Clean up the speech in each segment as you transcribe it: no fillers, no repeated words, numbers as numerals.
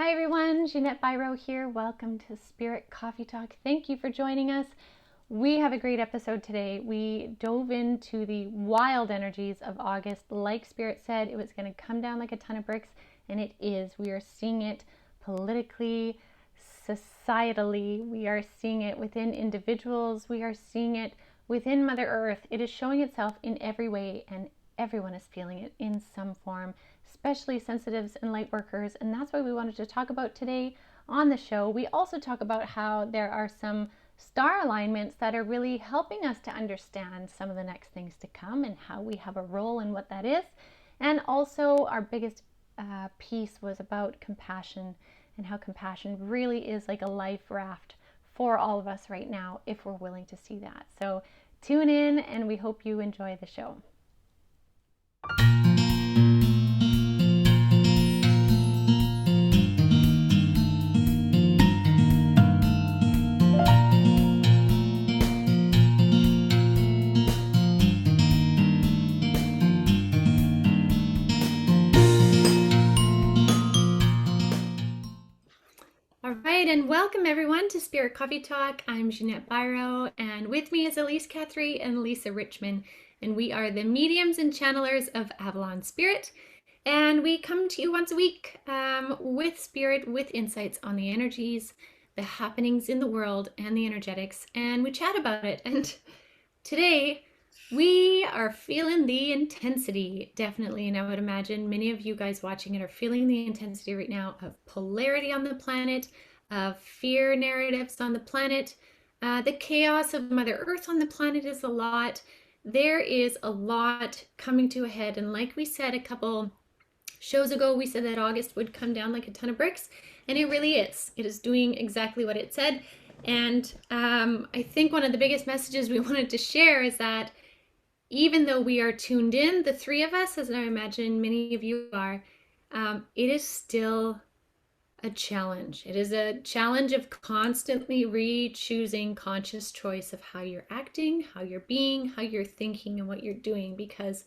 Hi everyone, Ginette Biro here. Welcome to Spirit Coffee Talk. Thank you for joining us. We have a great episode today. We dove into the wild energies of August. Like Spirit said, it was going to come down like a ton of bricks, and it is. We are seeing it politically, societally. We are seeing it within individuals. We are seeing it within Mother Earth. It is showing itself in every way, and everyone is feeling it in some form, especially sensitives and light workers. And that's why we wanted to talk about today on the show. We also talk about how there are some star alignments that are really helping us to understand some of the next things to come and how we have a role in what that is. And also, our biggest piece was about compassion and how compassion really is like a life raft for all of us right now if we're willing to see that. So tune in, and we hope you enjoy the show. And welcome everyone to Spirit Coffee Talk. I'm Ginette Biro, and with me is Elyse Catherine and Lisa Richmond, and we are the mediums and channelers of Avalon Spirit, and we come to you once a week with Spirit, with insights on the energies, the happenings in the world, and the energetics, and we chat about it. And today we are feeling the intensity, definitely, and I would imagine many of you guys watching it are feeling the intensity right now of polarity on the planet, of fear narratives on the planet. The chaos of Mother Earth on the planet is a lot. There is a lot coming to a head. And like we said a couple shows ago, we said that August would come down like a ton of bricks. And it really is. It is doing exactly what it said. And I think one of the biggest messages we wanted to share is that even though we are tuned in, the three of us, as I imagine many of you are, it is still a challenge. It is a challenge of constantly re-choosing conscious choice of how you're acting, how you're being, how you're thinking, and what you're doing, because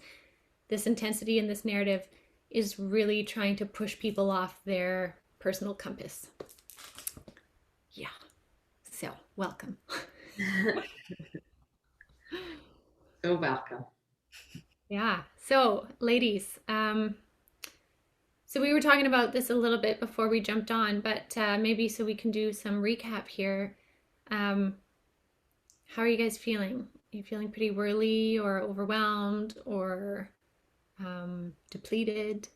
this intensity in this narrative is really trying to push people off their personal compass. Yeah. So, welcome. So welcome. Yeah. So, ladies, so we were talking about this a little bit before we jumped on, but maybe so we can do some recap here. How are you guys feeling? Are you feeling pretty whirly or overwhelmed or depleted?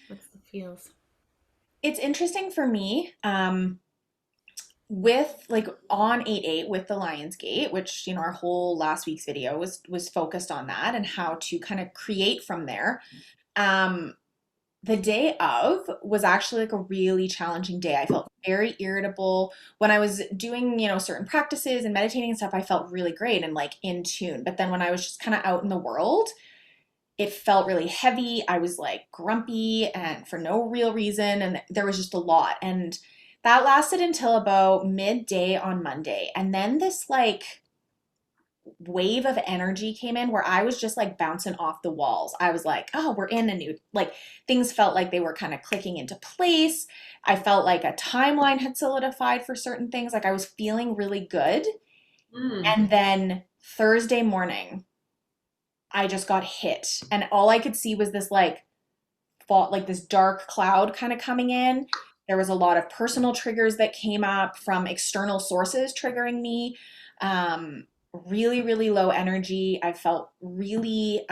What's the feels? It's interesting for me with like on 8/8 with the Lionsgate, which our whole last week's video was focused on that and how to kind of create from there. Um the day of was actually like a really challenging day. I felt very irritable when I was doing, certain practices and meditating and stuff. I felt really great and like in tune. But then when I was just kind of out in the world, it felt really heavy. I was like grumpy and for no real reason. And there was just a lot. And that lasted until about midday on Monday. And then this like wave of energy came in where I was just like bouncing off the walls. I was like, oh, we're in a new, like things felt like they were kind of clicking into place. I felt like a timeline had solidified for certain things. Like I was feeling really good. And then Thursday morning, I just got hit, and all I could see was this like fall, like this dark cloud kind of coming in. There was a lot of personal triggers that came up from external sources triggering me. Really, really low energy. I felt really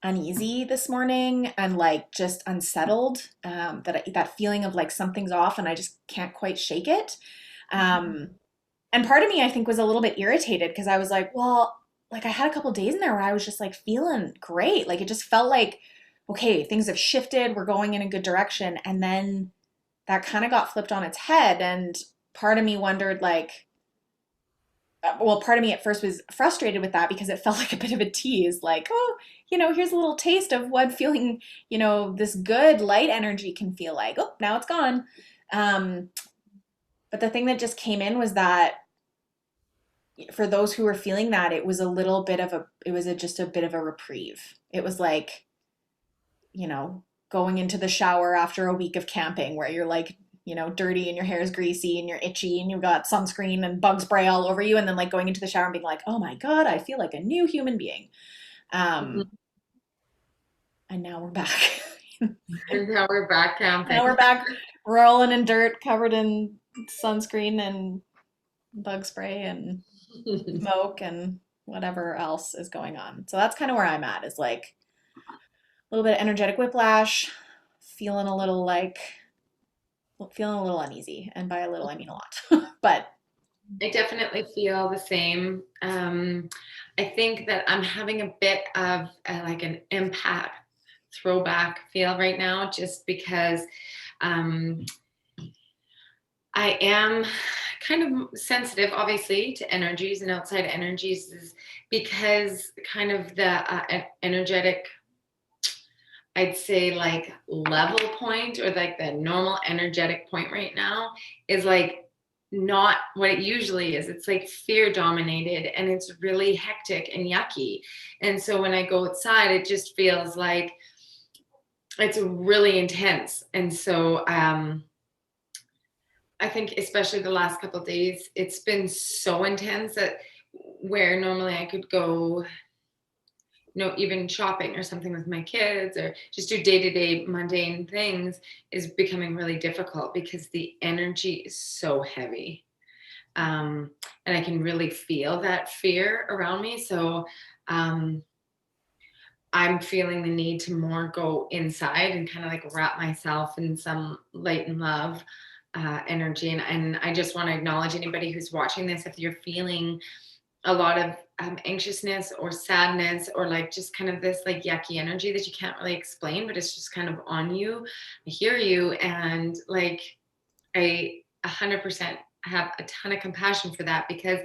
uneasy this morning and like just unsettled. That feeling of like something's off and I just can't quite shake it. Um, and part of me, I think, was a little bit irritated because I was like, well, like I had a couple days in there where I was just like feeling great. Like it just felt like, okay, things have shifted. We're going in a good direction. And then that kind of got flipped on its head. And part of me wondered, like, well, part of me at first was frustrated with that because it felt like a bit of a tease. Like, oh, here's a little taste of what feeling, this good light energy can feel like. Oh, now it's gone. Um, but the thing that just came in was that for those who were feeling that, it was a little bit of a, it was just a bit of a reprieve. It was like, you know, going into the shower after a week of camping where you're like, dirty and your hair is greasy and you're itchy and you've got sunscreen and bug spray all over you, and then like going into the shower and being like, oh my God, I feel like a new human being. Mhm. And now we're back. And now we're back camping. Now we're back rolling in dirt, covered in sunscreen and bug spray and smoke and whatever else is going on. So that's kind of where I'm at, is like a little bit of energetic whiplash, feeling a little uneasy. And by a little, I mean a lot. But I definitely feel the same. I think that I'm having a bit of like an impact throwback feel right now, just because um, I am kind of sensitive, obviously, to energies and outside energies, is because kind of the energetic, I'd say, like level point, or like the normal energetic point right now is like not what it usually is. It's like fear dominated, and it's really hectic and yucky. And so when I go outside, it just feels like it's really intense. And so I think especially the last couple of days, it's been so intense that where normally I could go, even shopping or something with my kids, or just do day-to-day mundane things, is becoming really difficult because the energy is so heavy. And I can really feel that fear around me. So I'm feeling the need to more go inside and kind of like wrap myself in some light and love energy. And I just want to acknowledge anybody who's watching this, if you're feeling a lot of anxiousness or sadness, or like just kind of this like yucky energy that you can't really explain, but it's just kind of on you. I hear you. And like, I 100% have a ton of compassion for that, because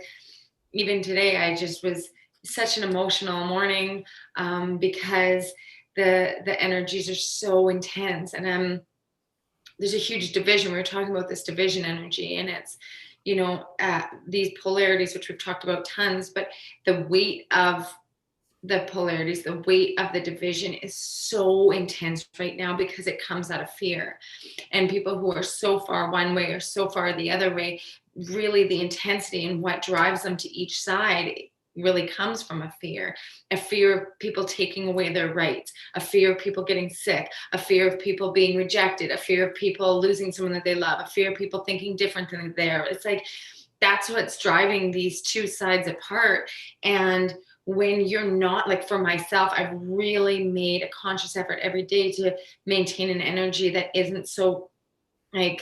even today I just was such an emotional morning, because the energies are so intense. And there's a huge division. We were talking about this division energy, and it's, these polarities, which we've talked about tons, but the weight of the polarities, the weight of the division is so intense right now because it comes out of fear. And people who are so far one way or so far the other way, really the intensity and what drives them to each side really comes from a fear of people taking away their rights, a fear of people getting sick, a fear of people being rejected, a fear of people losing someone that they love, a fear of people thinking different than they're. It's like, that's what's driving these two sides apart. And when you're not, like, for myself, I've really made a conscious effort every day to maintain an energy that isn't so like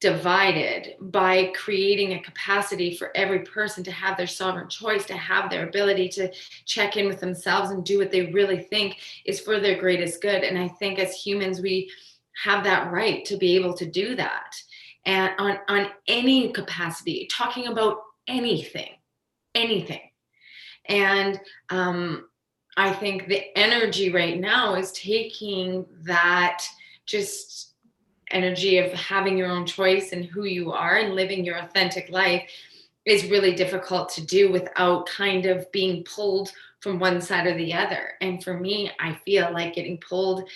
divided, by creating a capacity for every person to have their sovereign choice, to have their ability to check in with themselves and do what they really think is for their greatest good. And I think as humans, we have that right to be able to do that. And on any capacity, talking about anything, anything. And I think the energy right now is taking that just energy of having your own choice and who you are and living your authentic life is really difficult to do without kind of being pulled from one side or the other. And for me, I feel like getting pulled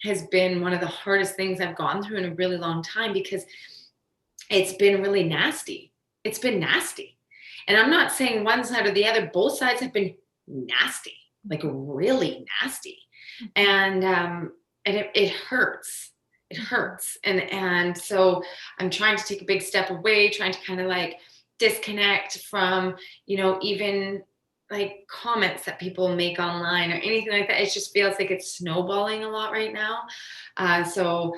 has been one of the hardest things I've gone through in a really long time, because it's been really nasty. It's been nasty. And I'm not saying one side or the other, both sides have been nasty, like really nasty. And it hurts. It hurts. And so I'm trying to take a big step away, trying to kind of like disconnect from, even like comments that people make online or anything like that. It just feels like it's snowballing a lot right now. So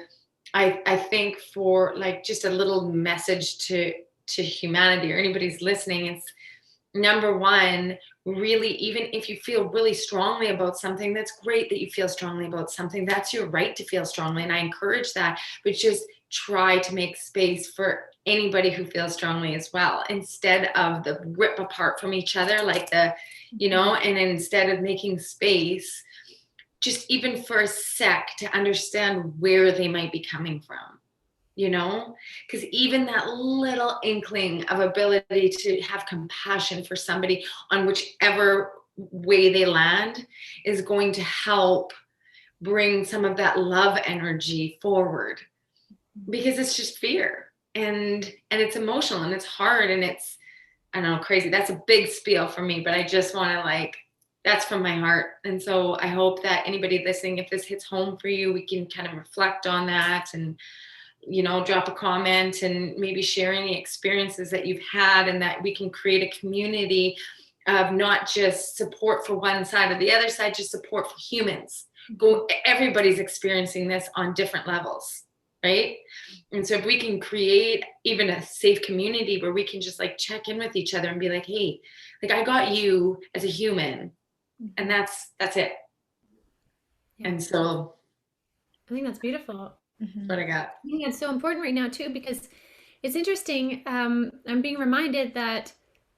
I think, for like just a little message to humanity or anybody's listening, it's number one, really, even if you feel really strongly about something, that's great that you feel strongly about something. That's your right to feel strongly. And I encourage that, but just try to make space for anybody who feels strongly as well, instead of the rip apart from each other, like and instead of making space, just even for a sec, to understand where they might be coming from. Because even that little inkling of ability to have compassion for somebody on whichever way they land is going to help bring some of that love energy forward, because it's just fear, and it's emotional and it's hard and it's, I don't know, crazy. That's a big spiel for me, but I just want to like, that's from my heart. And so I hope that anybody listening, if this hits home for you, we can kind of reflect on that and, drop a comment and maybe share any experiences that you've had, and that we can create a community of not just support for one side or the other side, just support for humans. Everybody's experiencing this on different levels, right? And so if we can create even a safe community where we can just like check in with each other and be like, hey, like I got you as a human, and that's it. Yeah. And so I think that's beautiful. that's what I got. I think that's so important right now too, because it's interesting. I'm being reminded that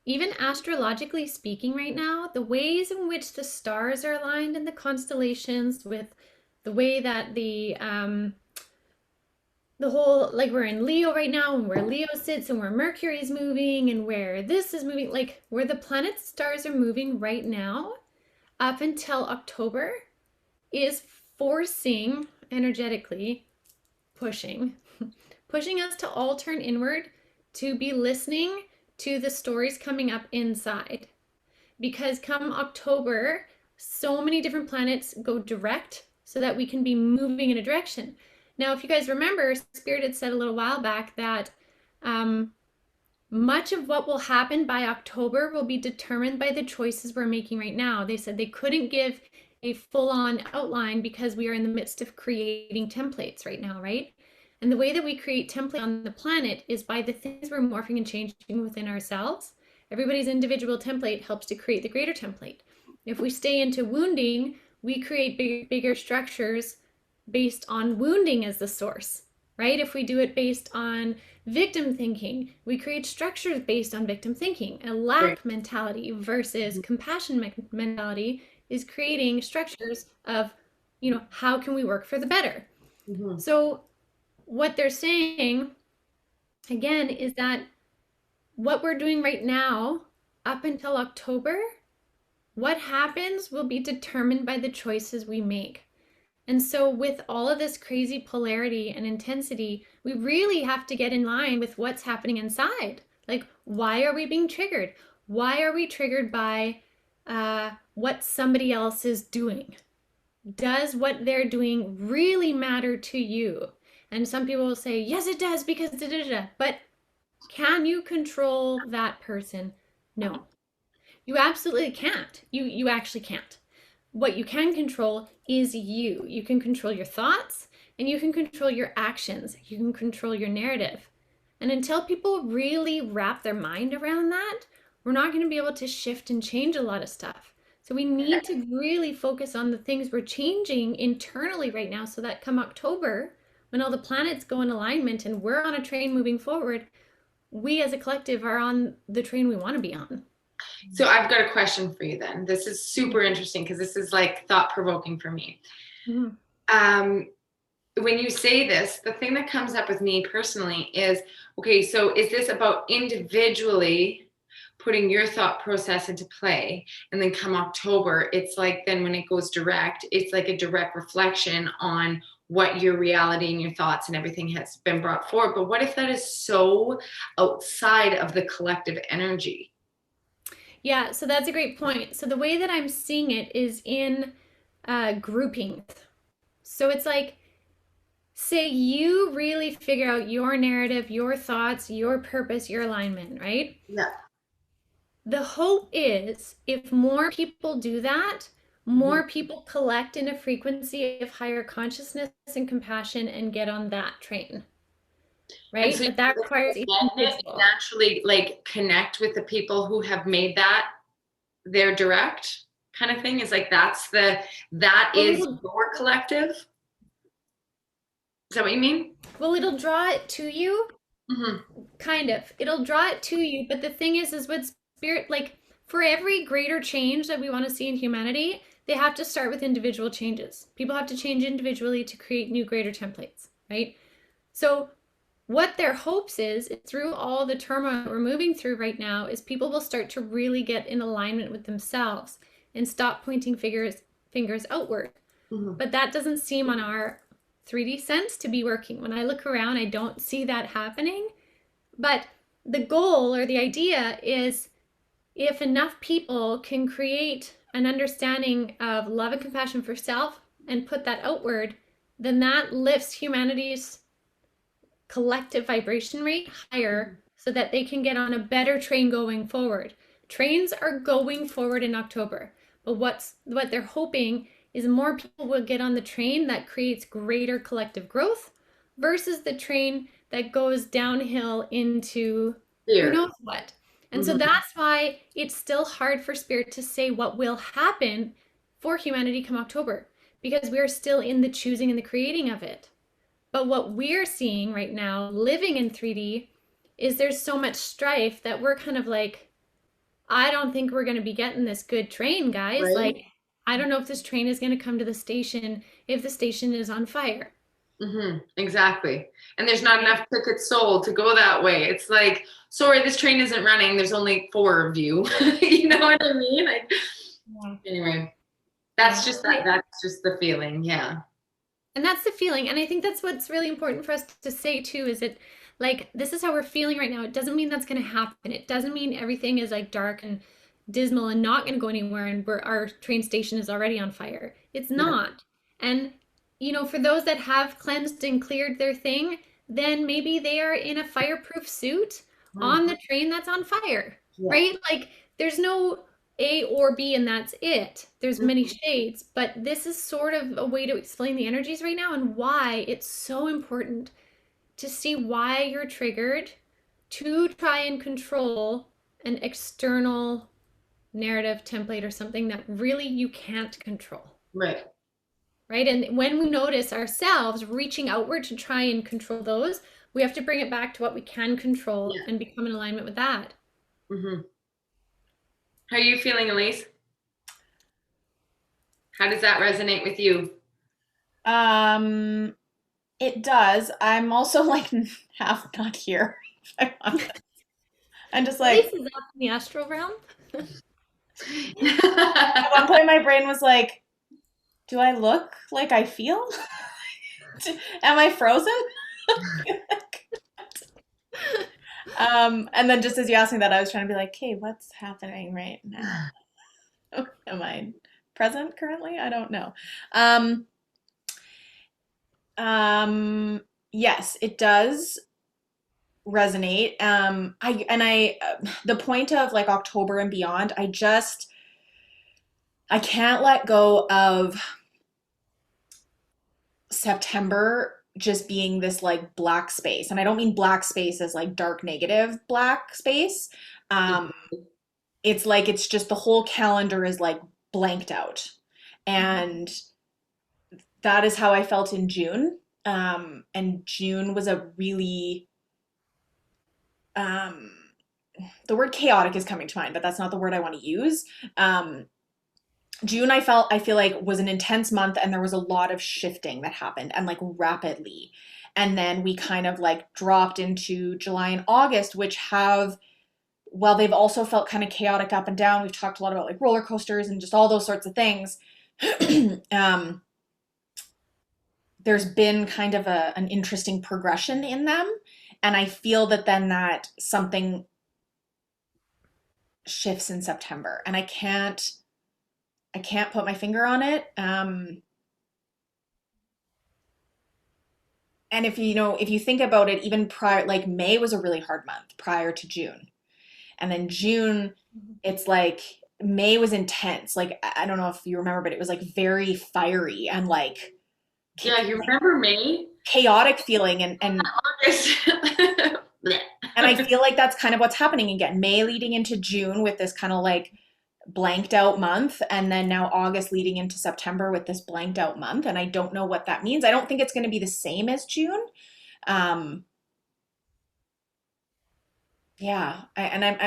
even astrologically speaking right now, the ways in which the stars are aligned in the constellations, with the way that the whole, like, we're in Leo right now, and where Leo sits and where Mercury's moving and where this is moving, like where the planets, stars are moving right now up until October, is forcing, energetically pushing us to all turn inward, to be listening to the stories coming up inside. Because come October, so many different planets go direct so that we can be moving in a direction. Now, if you guys remember, Spirit had said a little while back that much of what will happen by October will be determined by the choices we're making right now. They said they couldn't give a full-on outline because we are in the midst of creating templates right now, right? And the way that we create template on the planet is by the things we're morphing and changing within ourselves. Everybody's individual template helps to create the greater template. If we stay into wounding, we create bigger structures based on wounding as the source, right? If we do it based on victim thinking, we create structures based on victim thinking. A lack mentality versus compassion mentality is creating structures of, how can we work for the better? So what they're saying, again, is that what we're doing right now up until October, what happens will be determined by the choices we make. And so with all of this crazy polarity and intensity, we really have to get in line with what's happening inside. Like, why are we being triggered? Why are we triggered by what somebody else is doing? Does what they're doing really matter to you? And some people will say, yes, it does, because da da da. But can you control that person? No, you absolutely can't. You actually can't. What you can control is you. You can control your thoughts, and you can control your actions. You can control your narrative. And until people really wrap their mind around that, we're not going to be able to shift and change a lot of stuff. So we need to really focus on the things we're changing internally right now, so that come October, when all the planets go in alignment and we're on a train moving forward, we as a collective are on the train we want to be on. So I've got a question for you then. This is super interesting because this is like thought-provoking for me. Mm-hmm. When you say this, the thing that comes up with me personally is, okay, so is this about individually putting your thought process into play, and then come October, it's like, then when it goes direct, it's like a direct reflection on what your reality and your thoughts and everything has been brought forward. But what if that is so outside of the collective energy? Yeah, so that's a great point. So the way that I'm seeing it is in groupings. So it's like, say you really figure out your narrative, your thoughts, your purpose, your alignment, right? Yeah. The hope is, if more people do that, more people collect in a frequency of higher consciousness and compassion and get on that train. Right? So but that requires naturally like connect with the people who have made that their direct kind of thing. Is like, that is your collective. Is that what you mean? Well, it'll draw it to you. Kind of. It'll draw it to you. But the thing is with Spirit, like, for every greater change that we want to see in humanity, they have to start with individual changes. People have to change individually to create new greater templates, right? So what their hopes is through all the turmoil we're moving through right now, is people will start to really get in alignment with themselves and stop pointing fingers outward. But that doesn't seem on our 3D sense to be working. When I look around, I don't see that happening. But the goal or the idea is if enough people can create an understanding of love and compassion for self and put that outward, then that lifts humanity's collective vibration rate higher so that they can get on a better train going forward. Trains are going forward in October, but what they're hoping is more people will get on the train that creates greater collective growth versus the train that goes downhill into who Fear. knows what. And so that's why it's still hard for spirit to say what will happen for humanity come October, because we're still in the choosing and the creating of it. But what we're seeing right now, living in 3D, is there's so much strife that we're kind of like, I don't think we're going to be getting this good train, guys. Right? Like, I don't know if this train is going to come to the station if the station is on fire. Exactly. And there's not Right? enough tickets sold to go that way. It's like, sorry, this train isn't running. There's only 4 of you. You know what I mean? Like, Yeah. anyway, Yeah. that's just the feeling. Yeah. And that's the feeling. And I think that's what's really important for us to say too is that like this is how we're feeling right now. It doesn't mean that's going to happen. It doesn't mean everything is like dark and dismal and not going to go anywhere and our train station is already on fire. It's Yeah. not. And for those that have cleansed and cleared their thing, then maybe they are in a fireproof suit on the train that's on fire. Yeah. Right? Like there's no A or B and that's it. There's many shades, but this is sort of a way to explain the energies right now and why it's so important to see why you're triggered to try and control an external narrative template or something that really you can't control. Right. Right? And when we notice ourselves reaching outward to try and control those, we have to bring it back to what we can control Yeah. and become in alignment with that. How are you feeling, Elyse? How does that resonate with you? It does. I'm also like half not here. I'm just like, Elyse is up in the astral realm. at one point my brain was like, do I look like I feel? Am I frozen? And then just as you asked me that, I was trying to be like, okay, what's happening right now? Am I present currently? I don't know. Yes, it does resonate. The point of like October and beyond, I can't let go of September just being this like black space. And I don't mean black space as like dark negative black space. Um, it's like it's just the whole calendar is like blanked out. And that is how I felt in June. And June was a really the word chaotic is coming to mind, but that's not the word I want to use. June, I feel like was an intense month and there was a lot of shifting that happened and like rapidly. And then we kind of like dropped into July and August, which well, they've also felt kind of chaotic up and down. We've talked a lot about like roller coasters and just all those sorts of things. There's been kind of an interesting progression in them. And I feel that then that something shifts in September and I can't put my finger on it. And if you think about it, even prior, like May was a really hard month prior to June. And then June, it's like May was intense. Like, I don't know if you remember, but it was like very fiery and like, Yeah, you remember May? Chaotic feeling and August. and I feel like that's kind of what's happening again. May leading into June with this kind of like blanked out month, and then now August leading into September with this blanked out month, and I don't know what that means. I don't think it's going to be the same as June. I'm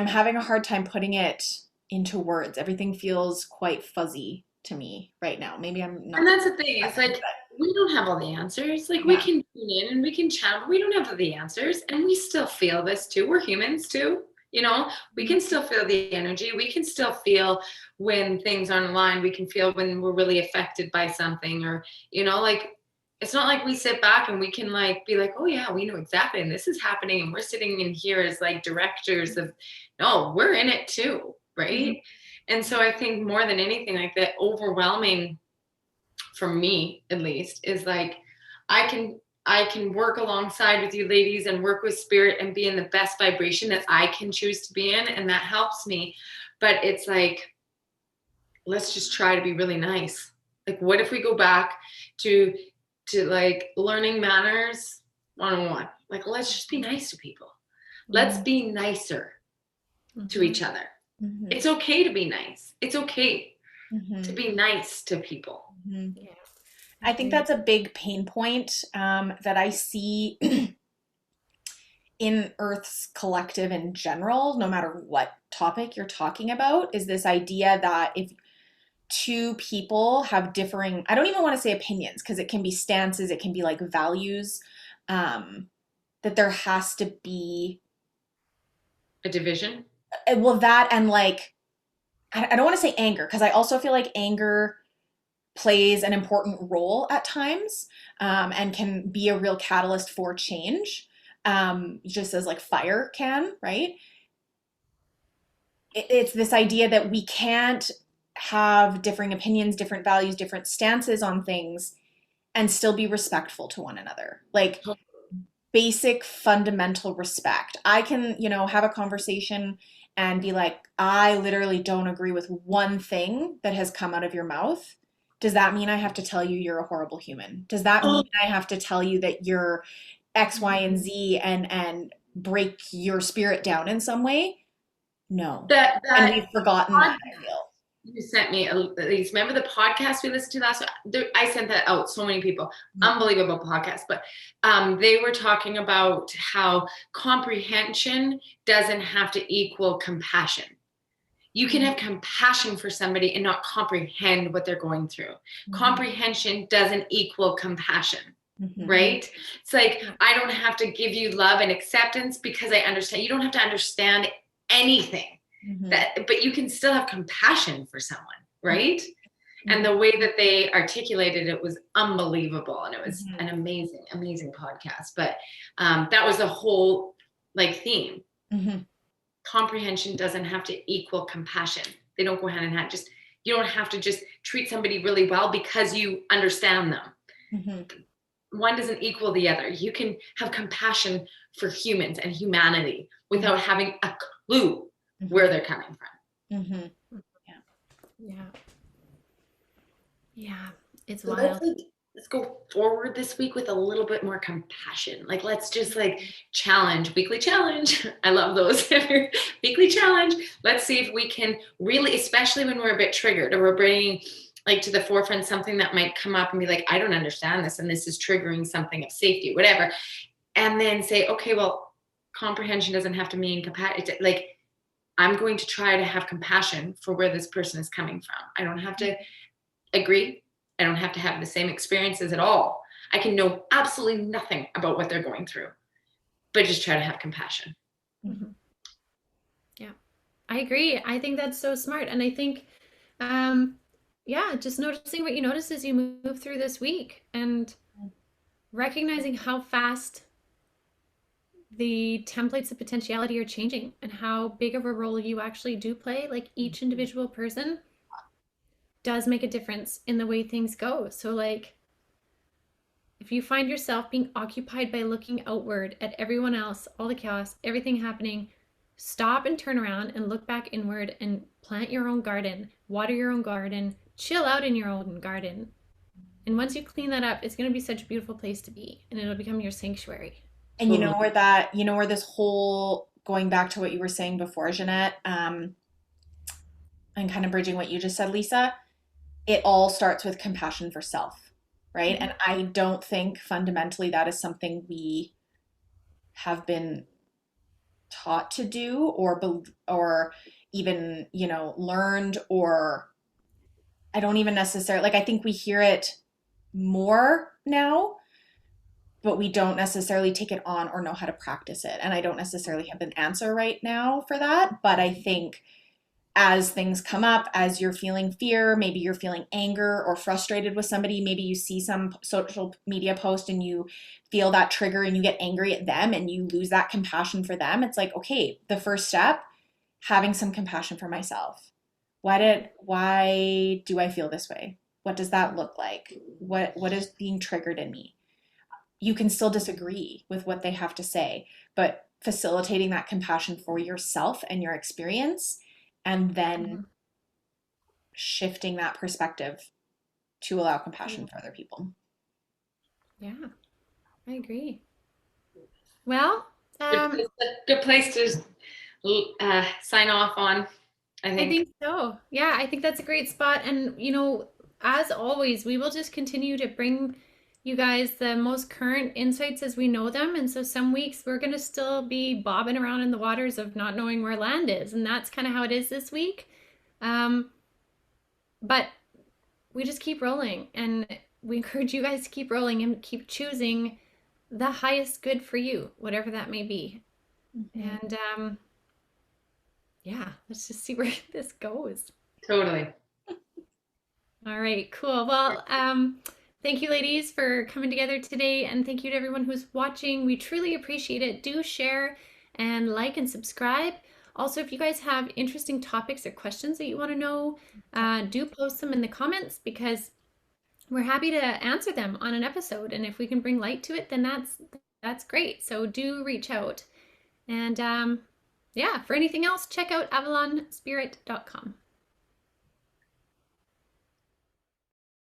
having a hard time putting it into words. Everything feels quite fuzzy to me right now. Maybe I'm not. And that's the thing. It's like we don't have all the answers. Like we can tune in and we can chat, but we don't have the answers, and we still feel this too. We're humans too. We can still feel the energy. We can still feel when things aren't aligned. We can feel when we're really affected by something, or, like, it's not like we sit back and we can like be like, oh yeah, we know exactly, and this is happening, and we're sitting in here as like directors of, no, we're in it too, right? And so I think more than anything, like, the overwhelming, for me at least, is like, I can I can work alongside with you ladies and work with spirit and be in the best vibration that I can choose to be in, and that helps me. But it's like, let's just try to be really nice. Like, what if we go back to like learning manners 101? Like, let's just be nice to people. Let's be nicer to each other. It's okay to be nice. It's okay to be nice to people. Yeah. I think that's a big pain point that I see in Earth's collective in general, no matter what topic you're talking about, is this idea that if two people have differing, I don't even want to say opinions, because it can be stances, it can be like values, that there has to be A division. well, that, and like, I don't want to say anger, because I also feel like anger plays an important role at times, and can be a real catalyst for change, just as like fire can, right? It's this idea that we can't have differing opinions, different values, different stances on things and still be respectful to one another. Like, basic fundamental respect. I can, have a conversation and be like, I literally don't agree with one thing that has come out of your mouth. Does that mean I have to tell you you're a horrible human? Does that mean I have to tell you that you're X, Y, and Z, and break your spirit down in some way? No. And we've forgotten that, I feel. You sent me, Elyse, remember the podcast we listened to last week? I sent that out, so many people. Unbelievable podcast. But they were talking about how comprehension doesn't have to equal compassion. You can have compassion for somebody and not comprehend what they're going through. Comprehension doesn't equal compassion. Right? It's like, I don't have to give you love and acceptance because I understand. You don't have to understand anything. But you can still have compassion for someone, right? And the way that they articulated it was unbelievable, and it was an amazing podcast. But that was the whole like theme. Comprehension doesn't have to equal compassion. They don't go hand in hand. You don't have to just treat somebody really well because you understand them. One doesn't equal the other. You can have compassion for humans and humanity without having a clue where they're coming from. Yeah, it's wild. Let's go forward this week with a little bit more compassion. Like, let's just like weekly challenge. I love those. Weekly challenge. Let's see if we can really, especially when we're a bit triggered, or we're bringing like to the forefront something that might come up and be like, I don't understand this, and this is triggering something of safety, whatever. And then say, okay, well, comprehension doesn't have to mean compassion. Like, I'm going to try to have compassion for where this person is coming from. I don't have to agree. I don't have to have the same experiences at all. I can know absolutely nothing about what they're going through, but just try to have compassion. Yeah, I agree. I think that's so smart. And I think, just noticing what you notice as you move through this week, and recognizing how fast the templates of potentiality are changing, and how big of a role you actually do play. Like, each individual person does make a difference in the way things go. So like, if you find yourself being occupied by looking outward at everyone else, all the chaos, everything happening, stop and turn around and look back inward and plant your own garden, water your own garden, chill out in your own garden. And once you clean that up, it's going to be such a beautiful place to be, and it'll become your sanctuary. And where this whole, going back to what you were saying before, Ginette, and kind of bridging what you just said, Lisa, it all starts with compassion for self, right? And I don't think fundamentally that is something we have been taught to do, or even, learned, or I don't even necessarily, like, I think we hear it more now, but we don't necessarily take it on or know how to practice it. And I don't necessarily have an answer right now for that, but I think as things come up, as you're feeling fear, maybe you're feeling anger or frustrated with somebody, maybe you see some social media post and you feel that trigger and you get angry at them and you lose that compassion for them. It's like, okay, the first step, having some compassion for myself. Why do I feel this way? What does that look like? What is being triggered in me? You can still disagree with what they have to say, but facilitating that compassion for yourself and your experience, and then shifting that perspective to allow compassion for other people. Yeah, I agree. Well, Good place to sign off on, I I think. think so. Yeah, I think that's a great spot. And, as always, we will just continue to bring you guys the most current insights as we know them. And so some weeks we're going to still be bobbing around in the waters of not knowing where land is. And that's kind of how it is this week. Um, but we just keep rolling. And we encourage you guys to keep rolling and keep choosing the highest good for you, whatever that may be. Mm-hmm. And yeah, let's just see where this goes. Totally. All right, cool. Well, thank you, ladies, for coming together today, and thank you to everyone who's watching. We truly appreciate it. Do share and like and subscribe. Also, if you guys have interesting topics or questions that you want to know, do post them in the comments because we're happy to answer them on an episode. And if we can bring light to it, then that's great. So do reach out. And yeah, for anything else, check out avalonspirit.com.